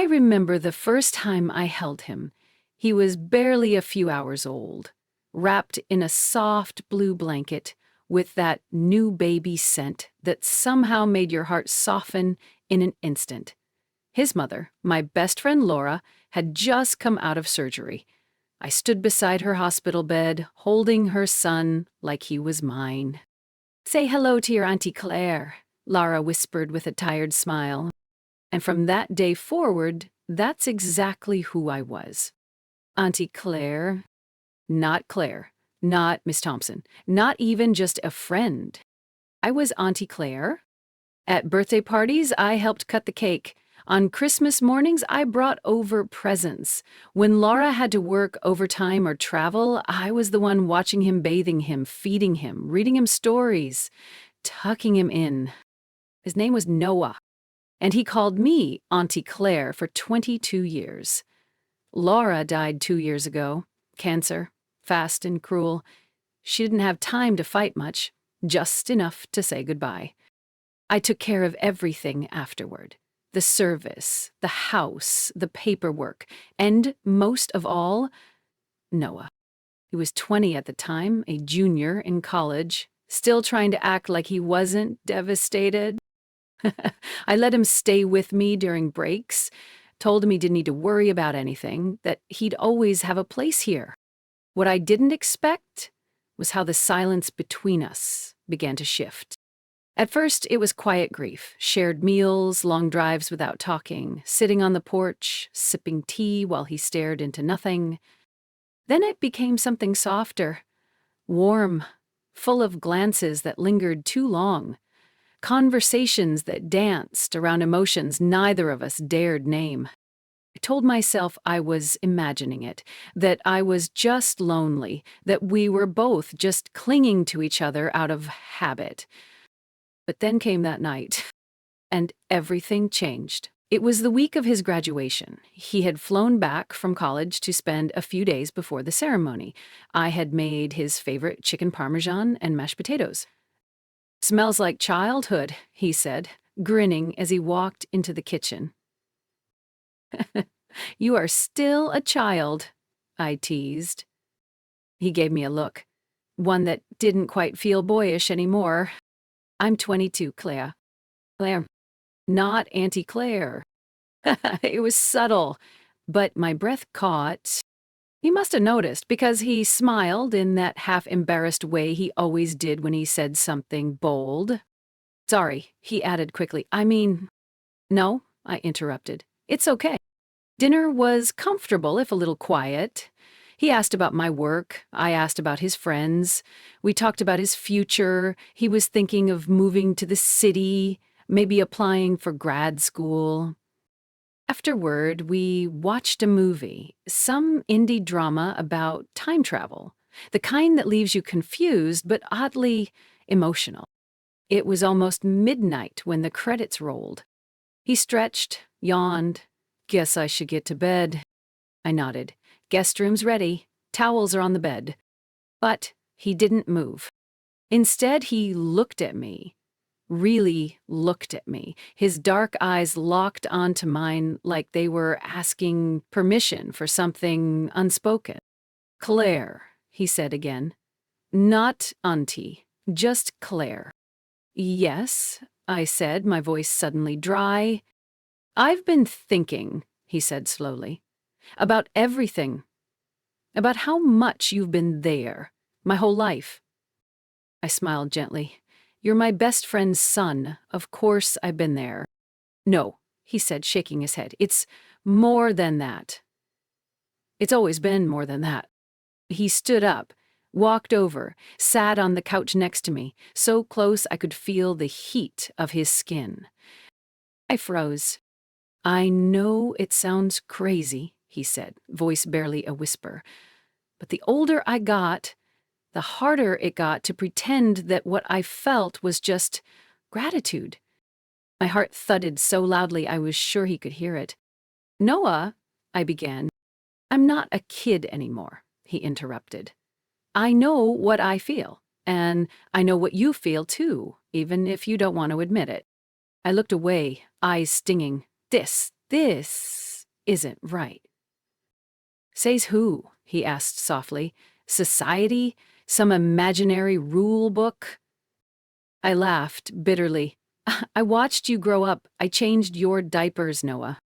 remember the first time I held him. He was barely a few hours old, wrapped in a soft blue blanket with that new baby scent that somehow made your heart soften in an instant. His mother, my best friend Laura, had just come out of surgery. I stood beside her hospital bed, holding her son like he was mine. "Say hello to your Auntie Claire," Laura whispered with a tired smile. And from that day forward, that's exactly who I was. Auntie Claire, not Miss Thompson, not even just a friend. I was Auntie Claire. At birthday parties, I helped cut the cake. On Christmas mornings, I brought over presents. When Laura had to work overtime or travel, I was the one watching him, bathing him, feeding him, reading him stories, tucking him in. His name was Noah, and he called me Auntie Claire for 22 years. Laura died 2 years ago. Cancer, fast and cruel. She didn't have time to fight much, just enough to say goodbye. I took care of everything afterward. The service, the house, the paperwork, and most of all, Noah. He was 20 at the time, a junior in college, still trying to act like he wasn't devastated. I let him stay with me during breaks, told him he didn't need to worry about anything, that he'd always have a place here. What I didn't expect was how the silence between us began to shift. At first, it was quiet grief, shared meals, long drives without talking, sitting on the porch, sipping tea while he stared into nothing. Then it became something softer, warm, full of glances that lingered too long, conversations that danced around emotions neither of us dared name. I told myself I was imagining it, that I was just lonely, that we were both just clinging to each other out of habit. But then came that night, and everything changed. It was the week of his graduation. He had flown back from college to spend a few days before the ceremony. I had made his favorite chicken parmesan and mashed potatoes. "Smells like childhood," he said, grinning as he walked into the kitchen. "You are still a child," I teased. He gave me a look, one that didn't quite feel boyish anymore. "I'm 22, Claire." "Claire, not Auntie Claire." It was subtle, but my breath caught. He must have noticed, because he smiled in that half-embarrassed way he always did when he said something bold. "Sorry," he added quickly. "No," I interrupted. "It's okay." Dinner was comfortable, if a little quiet. He asked about my work. I asked about his friends. We talked about his future. He was thinking of moving to the city, maybe applying for grad school. Afterward, we watched a movie, some indie drama about time travel, the kind that leaves you confused but oddly emotional. It was almost midnight when the credits rolled. He stretched, yawned. "Guess I should get to bed." I nodded. "Guest room's ready. Towels are on the bed." But he didn't move. Instead, he looked at me. Really looked at me, his dark eyes locked onto mine like they were asking permission for something unspoken. "Claire," he said again. "Not Auntie, just Claire." "Yes," I said, my voice suddenly dry. "I've been thinking," he said slowly, "about everything, about how much you've been there, my whole life." I smiled gently. "You're my best friend's son. Of course I've been there." "No," he said, shaking his head. "It's more than that. It's always been more than that." He stood up, walked over, sat on the couch next to me, so close I could feel the heat of his skin. I froze. "I know it sounds crazy," he said, voice barely a whisper. "But the older I got, the harder it got to pretend that what I felt was just gratitude." My heart thudded so loudly I was sure he could hear it. "Noah," I began. "I'm not a kid anymore," he interrupted. "I know what I feel, and I know what you feel too, even if you don't want to admit it." I looked away, eyes stinging. This isn't right. Says who? He asked softly. Society? Some imaginary rule book? I laughed bitterly. I watched you grow up. I changed your diapers, Noah.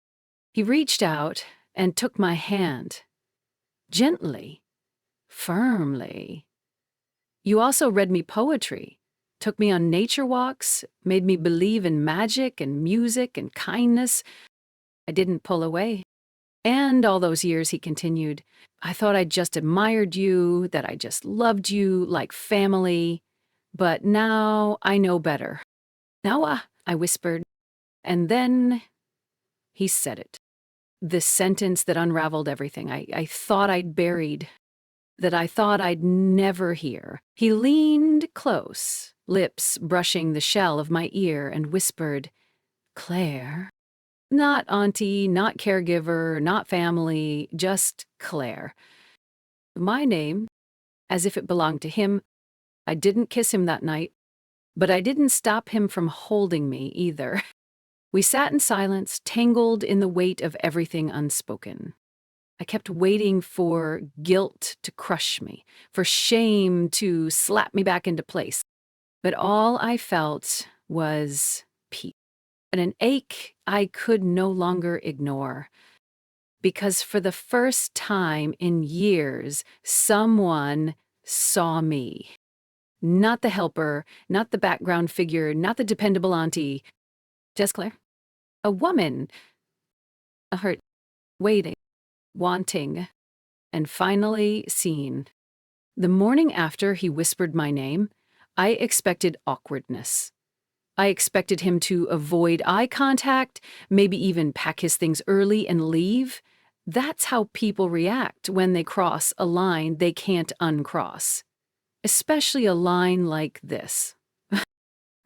He reached out and took my hand. Gently. Firmly. You also read me poetry, took me on nature walks, made me believe in magic and music and kindness. I didn't pull away. And all those years, he continued, I thought I just admired you, that I just loved you like family. But now I know better. Noah, I whispered. And then he said it. This sentence that unraveled everything I thought I'd buried, that I thought I'd never hear. He leaned close, lips brushing the shell of my ear, and whispered, Claire. Not auntie, not caregiver, not family, just Claire. My name, as if it belonged to him. I didn't kiss him that night, but I didn't stop him from holding me either. We sat in silence, tangled in the weight of everything unspoken. I kept waiting for guilt to crush me, for shame to slap me back into place. But all I felt was peace, and an ache I could no longer ignore. Because for the first time in years, someone saw me. Not the helper, not the background figure, not the dependable auntie. Just Claire. A woman. A hurt, waiting, wanting, and finally seen. The morning after he whispered my name, I expected awkwardness. I expected him to avoid eye contact, maybe even pack his things early and leave. That's how people react when they cross a line they can't uncross. Especially a line like this.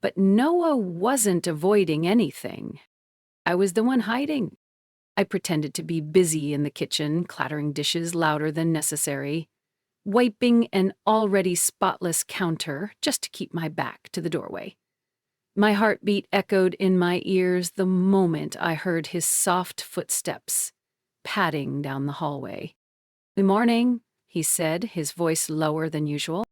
But Noah wasn't avoiding anything. I was the one hiding. I pretended to be busy in the kitchen, clattering dishes louder than necessary, wiping an already spotless counter just to keep my back to the doorway. My heartbeat echoed in my ears the moment I heard his soft footsteps padding down the hallway. "Good morning," he said, his voice lower than usual.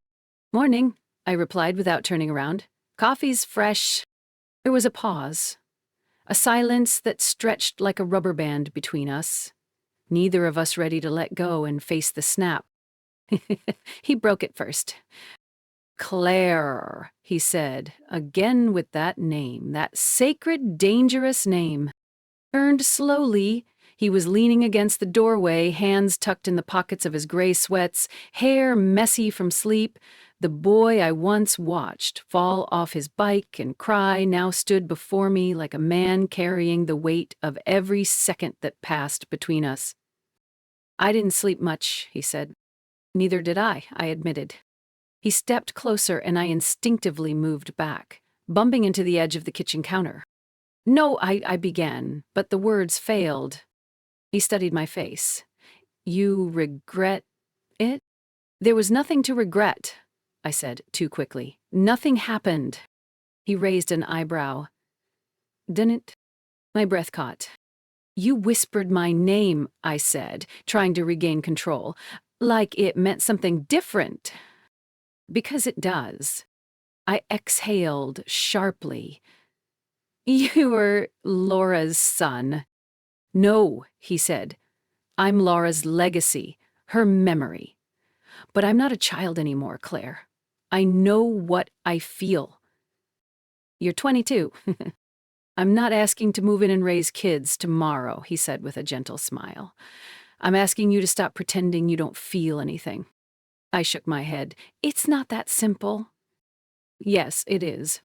"Morning," I replied without turning around. "Coffee's fresh." There was a pause, a silence that stretched like a rubber band between us, neither of us ready to let go and face the snap. He broke it first. "Claire," he said, again with that name, that sacred, dangerous name. Turned slowly. He was leaning against the doorway, hands tucked in the pockets of his gray sweats, hair messy from sleep. The boy I once watched fall off his bike and cry now stood before me like a man carrying the weight of every second that passed between us. "I didn't sleep much," he said. "Neither did I admitted. He stepped closer and I instinctively moved back, bumping into the edge of the kitchen counter. "No," I began, but the words failed. He studied my face. "You regret it?" "There was nothing to regret," I said too quickly. "Nothing happened." He raised an eyebrow. "Didn't?" My breath caught. "You whispered my name," I said, trying to regain control, like it meant something different. Because it does. I exhaled sharply. "You were Laura's son." "No," he said. "I'm Laura's legacy, her memory. But I'm not a child anymore, Claire. I know what I feel." "You're 22. "I'm not asking to move in and raise kids tomorrow," he said with a gentle smile. "I'm asking you to stop pretending you don't feel anything." I shook my head. "It's not that simple." "Yes, it is."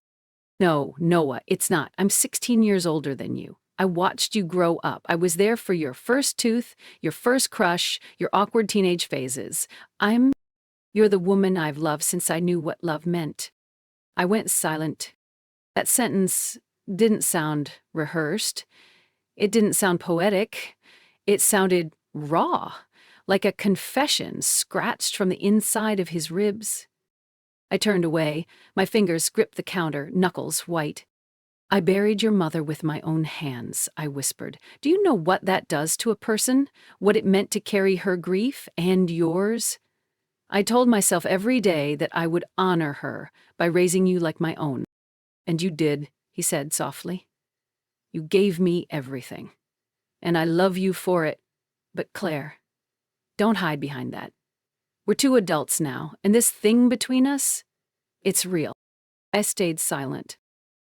"No, Noah, it's not. I'm 16 years older than you. I watched you grow up. I was there for your first tooth, your first crush, your awkward teenage phases. You're the woman I've loved since I knew what love meant." I went silent. That sentence didn't sound rehearsed. It didn't sound poetic. It sounded raw, like a confession scratched from the inside of his ribs. I turned away. My fingers gripped the counter, knuckles white. I buried your mother with my own hands, I whispered. Do you know what that does to a person? What it meant to carry her grief and yours? I told myself every day that I would honor her by raising you like my own. And you did, he said softly. You gave me everything. And I love you for it. But Claire, don't hide behind that. We're two adults now, and this thing between us, it's real. I stayed silent.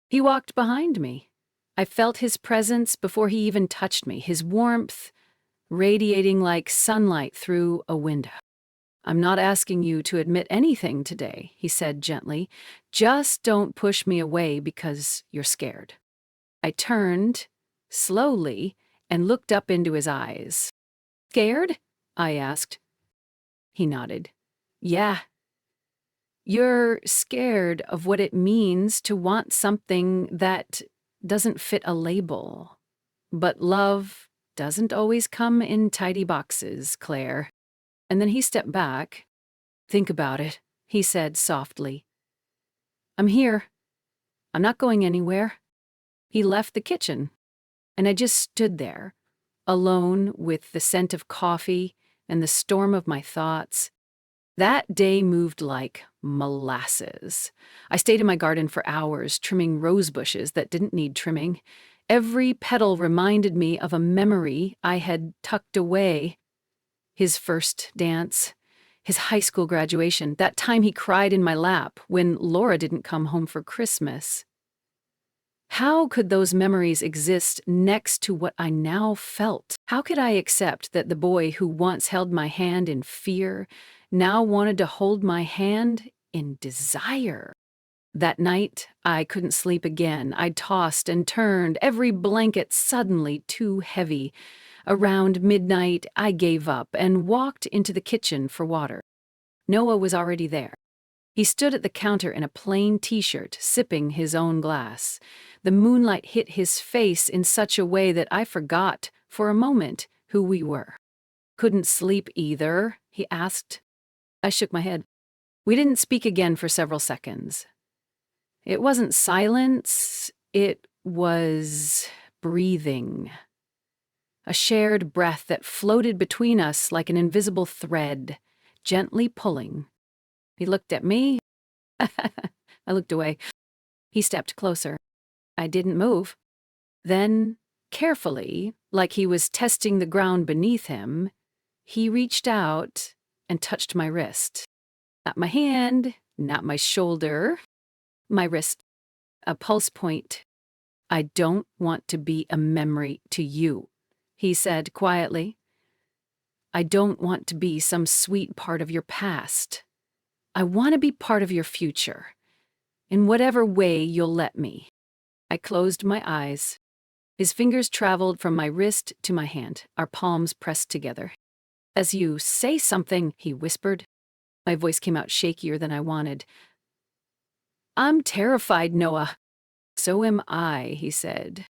He walked behind me. I felt his presence before he even touched me, his warmth radiating like sunlight through a window. I'm not asking you to admit anything today, he said gently. Just don't push me away because you're scared. I turned, slowly, and looked up into his eyes. Scared? I asked. He nodded. Yeah. You're scared of what it means to want something that doesn't fit a label. But love doesn't always come in tidy boxes, Claire. And then he stepped back. Think about it, he said softly. I'm here. I'm not going anywhere. He left the kitchen, and I just stood there, alone with the scent of coffee and the storm of my thoughts. That day moved like molasses. I stayed in my garden for hours, trimming rose bushes that didn't need trimming. Every petal reminded me of a memory I had tucked away. His first dance, his high school graduation, that time he cried in my lap when Laura didn't come home for Christmas. How could those memories exist next to what I now felt? How could I accept that the boy who once held my hand in fear now wanted to hold my hand in desire? That night, I couldn't sleep again. I tossed and turned, every blanket suddenly too heavy. Around midnight, I gave up and walked into the kitchen for water. Noah was already there. He stood at the counter in a plain t-shirt, sipping his own glass. The moonlight hit his face in such a way that I forgot, for a moment, who we were. Couldn't sleep either, he asked. I shook my head. We didn't speak again for several seconds. It wasn't silence, it was breathing. A shared breath that floated between us like an invisible thread, gently pulling. He looked at me. I looked away. He stepped closer. I didn't move. Then, carefully, like he was testing the ground beneath him, he reached out and touched my wrist. Not my hand, not my shoulder, my wrist, a pulse point. I don't want to be a memory to you, he said quietly. I don't want to be some sweet part of your past. I want to be part of your future, in whatever way you'll let me. I closed my eyes. His fingers traveled from my wrist to my hand, our palms pressed together. As you say something, he whispered. My voice came out shakier than I wanted. I'm terrified, Noah. So am I, he said.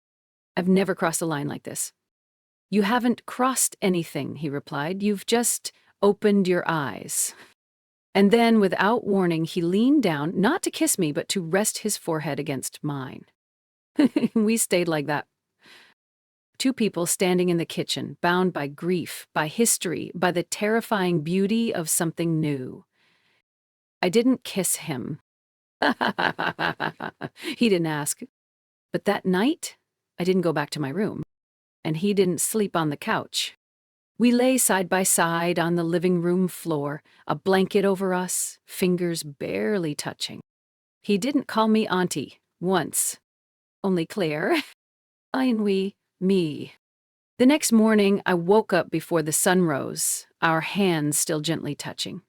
I've never crossed a line like this. You haven't crossed anything, he replied. You've just opened your eyes. And then, without warning, he leaned down, not to kiss me, but to rest his forehead against mine. We stayed like that. Two people standing in the kitchen, bound by grief, by history, by the terrifying beauty of something new. I didn't kiss him. He didn't ask. But that night, I didn't go back to my room, and he didn't sleep on the couch. We lay side by side on the living room floor, a blanket over us, fingers barely touching. He didn't call me Aunty once. Only Claire. I and we, me. The next morning, I woke up before the sun rose, our hands still gently touching.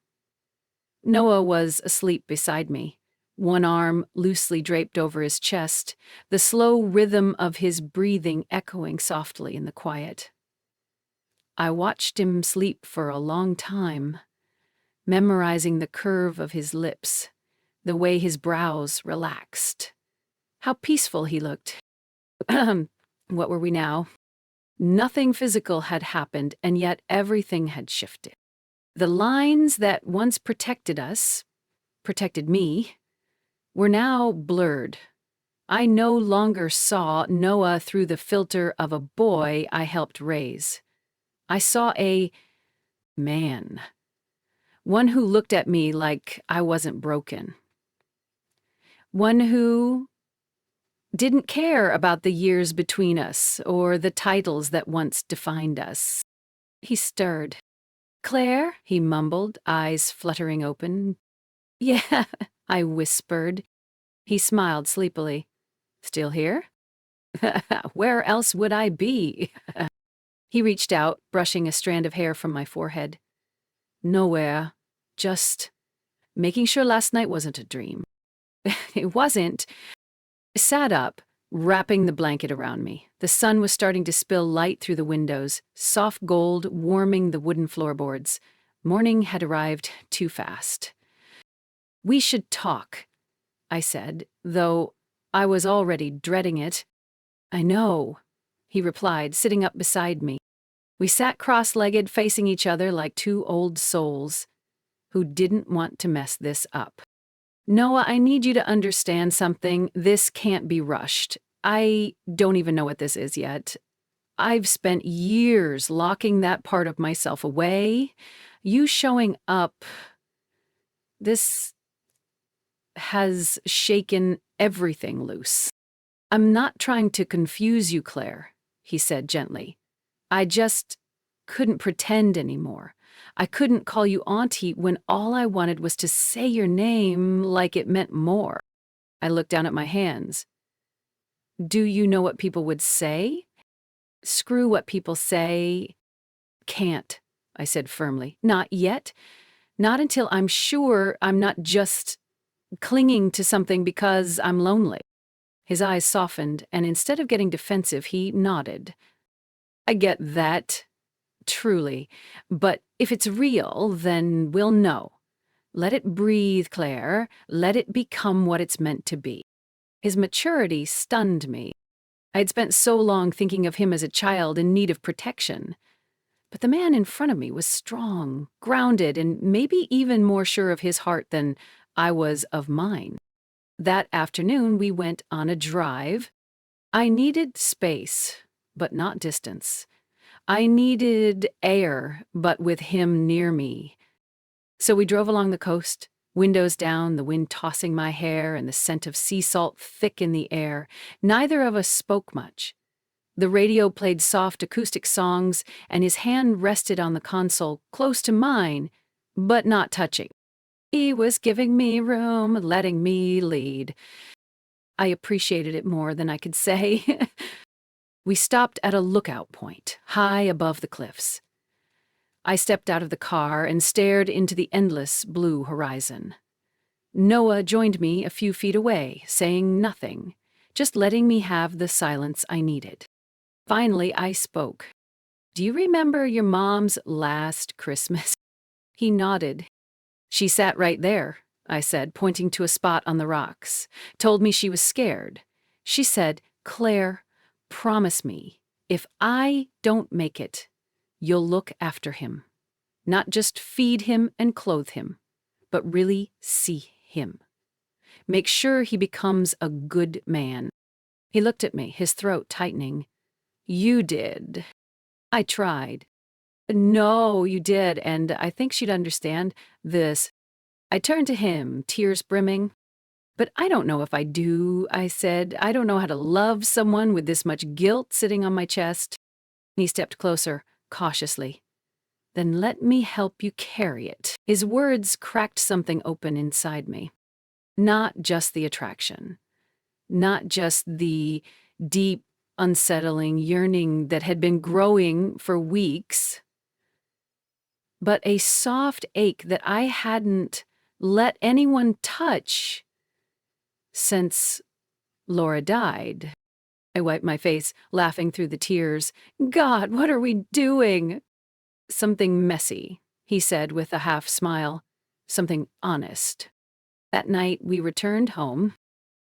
Noah was asleep beside me, one arm loosely draped over his chest, the slow rhythm of his breathing echoing softly in the quiet. I watched him sleep for a long time, memorizing the curve of his lips, the way his brows relaxed. How peaceful he looked. What were we now? Nothing physical had happened, and yet everything had shifted. The lines that once protected us, protected me, were now blurred, I no longer saw Noah through the filter of a boy I helped raise. I saw a man, one who looked at me like I wasn't broken, one who didn't care about the years between us or the titles that once defined us. He stirred. "Claire," he mumbled, eyes fluttering open. "Yeah," I whispered. He smiled sleepily. "Still here?" "Where else would I be?" He reached out, brushing a strand of hair from my forehead. "Nowhere. Just making sure last night wasn't a dream." It wasn't. I sat up, wrapping the blanket around me. The sun was starting to spill light through the windows, soft gold warming the wooden floorboards. Morning had arrived too fast. "We should talk," I said, though I was already dreading it. "I know," he replied, sitting up beside me. We sat cross-legged, facing each other like two old souls who didn't want to mess this up. "Noah, I need you to understand something. This can't be rushed. I don't even know what this is yet. I've spent years locking that part of myself away. You showing up, this has shaken everything loose." "I'm not trying to confuse you, Claire," he said gently. "I just couldn't pretend anymore. I couldn't call you Aunty when all I wanted was to say your name like it meant more." I looked down at my hands. "Do you know what people would say?" "Screw what people say." "Can't," I said firmly. "Not yet. Not until I'm sure I'm not just clinging to something because I'm lonely." His eyes softened, and instead of getting defensive, he nodded. "I get that. Truly. But if it's real, then we'll know. Let it breathe, Claire. Let it become what it's meant to be." His maturity stunned me. I had spent so long thinking of him as a child in need of protection. But the man in front of me was strong, grounded, and maybe even more sure of his heart than I was of mine. That afternoon, we went on a drive. I needed space, but not distance. I needed air, but with him near me. So we drove along the coast, windows down, the wind tossing my hair and the scent of sea salt thick in the air. Neither of us spoke much. The radio played soft acoustic songs, and his hand rested on the console, close to mine, but not touching. He was giving me room, letting me lead. I appreciated it more than I could say. We stopped at a lookout point, high above the cliffs. I stepped out of the car and stared into the endless blue horizon. Noah joined me a few feet away, saying nothing, just letting me have the silence I needed. Finally, I spoke. "Do you remember your mom's last Christmas?" He nodded. "She sat right there," I said, pointing to a spot on the rocks. "Told me she was scared. She said, 'Claire, promise me, if I don't make it, you'll look after him. Not just feed him and clothe him, but really see him. Make sure he becomes a good man.'" He looked at me, his throat tightening. "You did." I tried. "No, you did, and I think she'd understand this." I turned to him, tears brimming. "But I don't know if I do," I said. "I don't know how to love someone with this much guilt sitting on my chest." He stepped closer, cautiously. "Then let me help you carry it." His words cracked something open inside me. Not just the attraction. Not just the deep, unsettling yearning that had been growing for weeks, but a soft ache that I hadn't let anyone touch since Laura died. I wiped my face, laughing through the tears. "God, what are we doing?" "Something messy," he said with a half smile. "Something honest." That night, we returned home.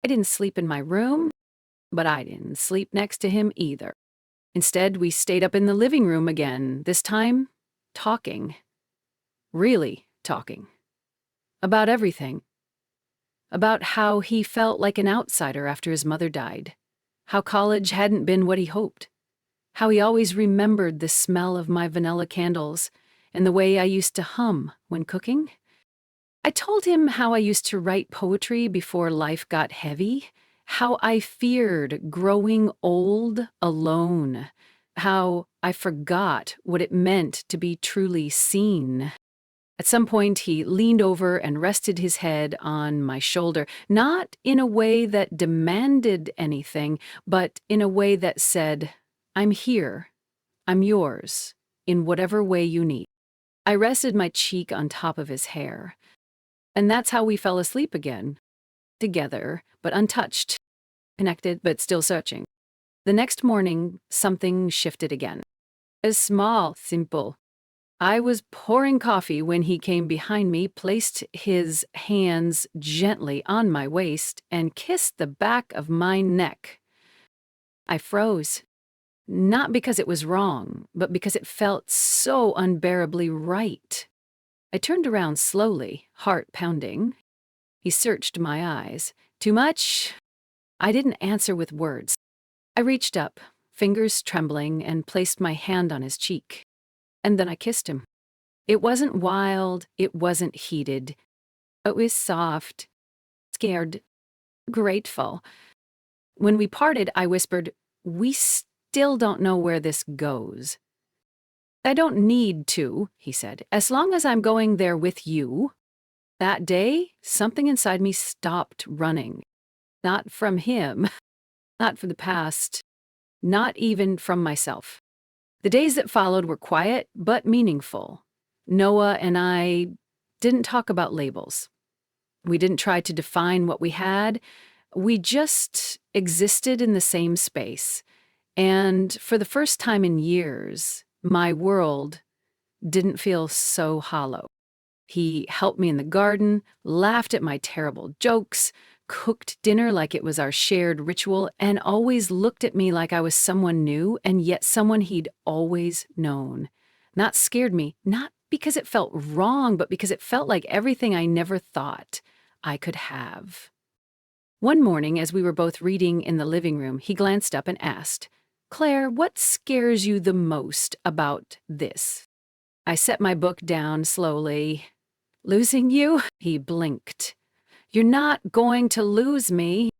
I didn't sleep in my room, but I didn't sleep next to him either. Instead, we stayed up in the living room again, this time talking. Really talking. About everything. about how he felt like an outsider after his mother died, how college hadn't been what he hoped, how he always remembered the smell of my vanilla candles and the way I used to hum when cooking. I told him how I used to write poetry before life got heavy, how I feared growing old alone, how I forgot what it meant to be truly seen. At some point, he leaned over and rested his head on my shoulder, not in a way that demanded anything, but in a way that said, "I'm here. I'm yours, in whatever way you need." I rested my cheek on top of his hair, and that's how we fell asleep again, together, but untouched, connected, but still searching. The next morning, something shifted again. A small, simple. I was pouring coffee when he came behind me, placed his hands gently on my waist, and kissed the back of my neck. I froze. Not because it was wrong, but because it felt so unbearably right. I turned around slowly, heart pounding. He searched my eyes. Too much? I didn't answer with words. I reached up, fingers trembling, and placed my hand on his cheek. And then I kissed him. It wasn't wild, it wasn't heated. It was soft, scared, grateful. When we parted, I whispered, "We still don't know where this goes." "I don't need to," he said, "as long as I'm going there with you." That day, something inside me stopped running. Not from him, not from the past, not even from myself. The days that followed were quiet but meaningful. Noah and I didn't talk about labels. We didn't try to define what we had. We just existed in the same space. And for the first time in years, my world didn't feel so hollow. He helped me in the garden, laughed at my terrible jokes, cooked dinner like it was our shared ritual, and always looked at me like I was someone new and yet someone he'd always known. Not scared me, not because it felt wrong, but because it felt like everything I never thought I could have. One morning, as we were both reading in the living room, he glanced up and asked, "Claire, what scares you the most about this?" I set my book down slowly. "Losing you?" He blinked. "You're not going to lose me.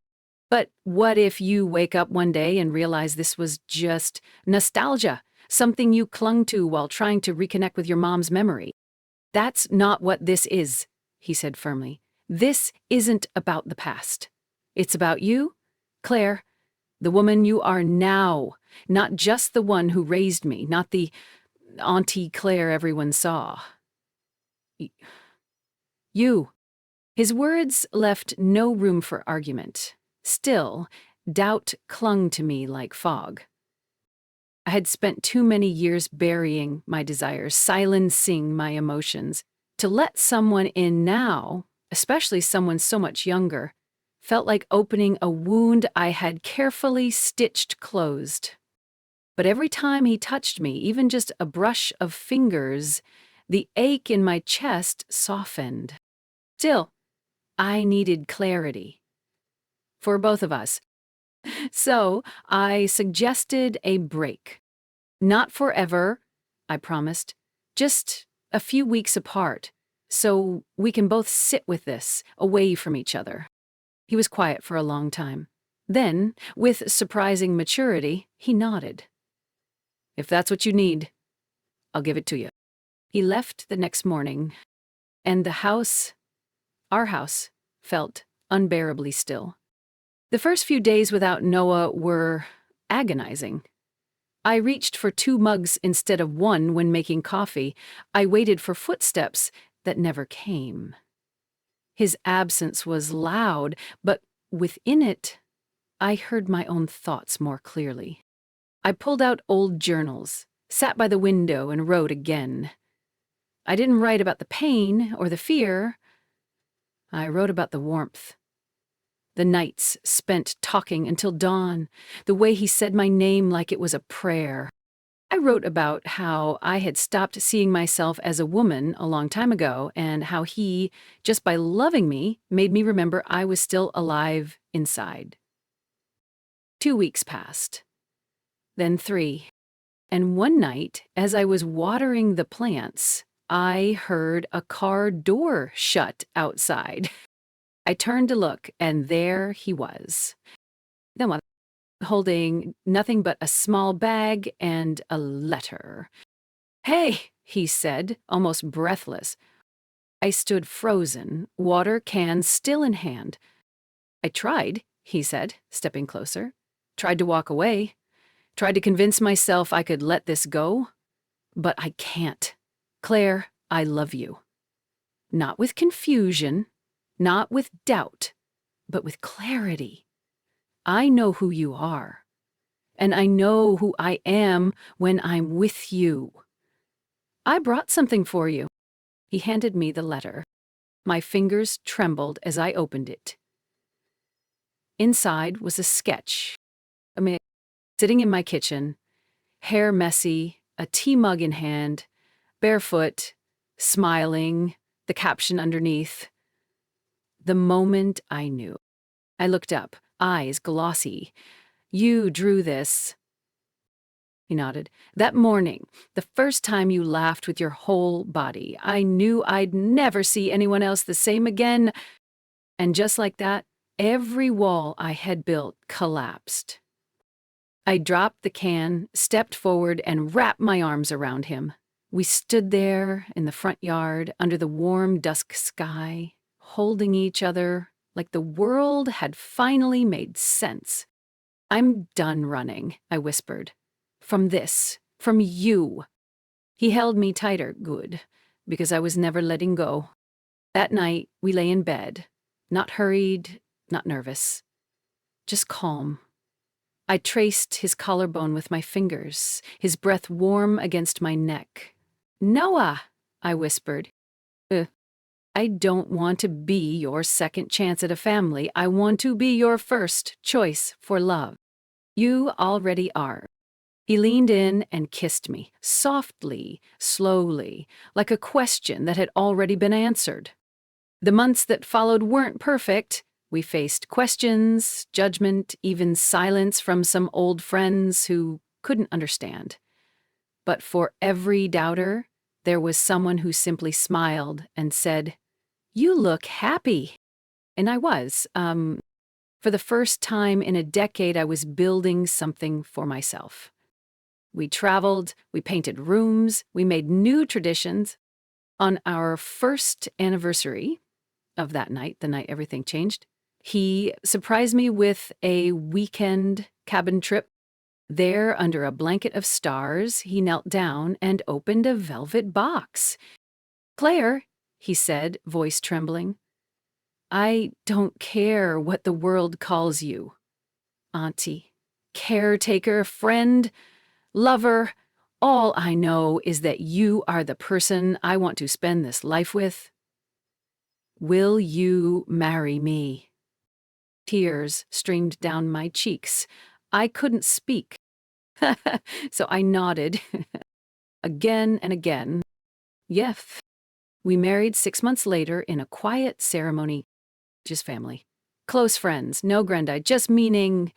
But what if you wake up one day and realize this was just nostalgia, something you clung to while trying to reconnect with your mom's memory?" "That's not what this is," he said firmly. "This isn't about the past. It's about you, Claire, the woman you are now, not just the one who raised me, not the Aunty Claire everyone saw. You." His words left no room for argument. Still, doubt clung to me like fog. I had spent too many years burying my desires, silencing my emotions. To let someone in now, especially someone so much younger, felt like opening a wound I had carefully stitched closed. But every time he touched me, even just a brush of fingers, the ache in my chest softened. Still, I needed clarity. For both of us. So I suggested a break. Not forever, I promised. Just a few weeks apart, so we can both sit with this, away from each other. He was quiet for a long time. Then, with surprising maturity, he nodded. "If that's what you need, I'll give it to you." He left the next morning, and the house, our house, felt unbearably still. The first few days without Noah were agonizing. I reached for 2 mugs instead of 1 when making coffee. I waited for footsteps that never came. His absence was loud, but within it, I heard my own thoughts more clearly. I pulled out old journals, sat by the window, and wrote again. I didn't write about the pain or the fear. I wrote about the warmth. The nights spent talking until dawn, the way he said my name like it was a prayer. I wrote about how I had stopped seeing myself as a woman a long time ago and how he, just by loving me, made me remember I was still alive inside. 2 weeks passed, then 3. And one night, as I was watering the plants, I heard a car door shut outside. I turned to look, and there he was. Then what? Holding nothing but a small bag and a letter. "Hey," he said, almost breathless. I stood frozen, water can still in hand. "I tried," he said, stepping closer. "Tried to walk away. Tried to convince myself I could let this go. But I can't. Claire, I love you. Not with confusion, not with doubt, but with clarity. I know who you are. And I know who I am when I'm with you. I brought something for you." He handed me the letter. My fingers trembled as I opened it. Inside was a sketch. Sitting in my kitchen, hair messy, a tea mug in hand, barefoot, smiling, the caption underneath. The moment I knew. I looked up, eyes glossy. "You drew this." He nodded. "That morning, the first time you laughed with your whole body, I knew I'd never see anyone else the same again." And just like that, every wall I had built collapsed. I dropped the can, stepped forward, and wrapped my arms around him. We stood there in the front yard under the warm dusk sky, holding each other like the world had finally made sense. "I'm done running," I whispered. "From this, from you." He held me tighter, good, because I was never letting go. That night, we lay in bed, not hurried, not nervous, just calm. I traced his collarbone with my fingers, his breath warm against my neck. "Noah," I whispered. I don't want to be your second chance at a family. I want to be your first choice for love. You already are." He leaned in and kissed me, softly, slowly, like a question that had already been answered. The months that followed weren't perfect. We faced questions, judgment, even silence from some old friends who couldn't understand. But for every doubter, there was someone who simply smiled and said, "You look happy." And I was. For the first time in a decade, I was building something for myself. We traveled, we painted rooms, we made new traditions. On our first anniversary of that night, the night everything changed, he surprised me with a weekend cabin trip. There, under a blanket of stars, he knelt down and opened a velvet box. "Claire," he said, voice trembling, "I don't care what the world calls you. Aunty, caretaker, friend, lover. All I know is that you are the person I want to spend this life with. Will you marry me?" Tears streamed down my cheeks. I couldn't speak. So I nodded again and again. Yes. We married 6 months later in a quiet ceremony. Just family. Close friends, no granddad, just meaning.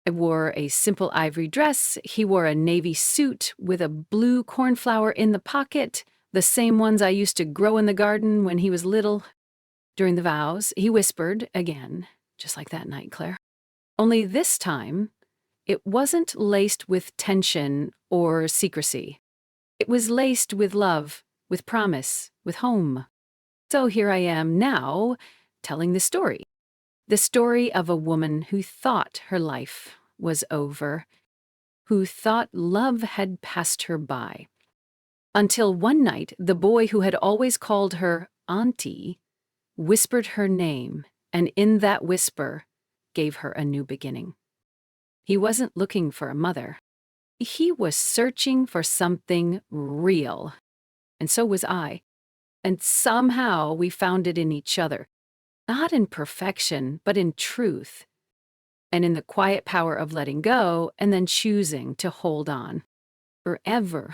I wore a simple ivory dress. He wore a navy suit with a blue cornflower in the pocket, the same ones I used to grow in the garden when he was little. During the vows, he whispered again, just like that night, Claire. Only this time, it wasn't laced with tension or secrecy. It was laced with love, with promise, with home. So here I am now, telling the story. The story of a woman who thought her life was over, who thought love had passed her by. Until one night, the boy who had always called her Aunty whispered her name, and in that whisper, gave her a new beginning. He wasn't looking for a mother. He was searching for something real. And so was I. And somehow we found it in each other. Not in perfection, but in truth. And in the quiet power of letting go and then choosing to hold on. forever.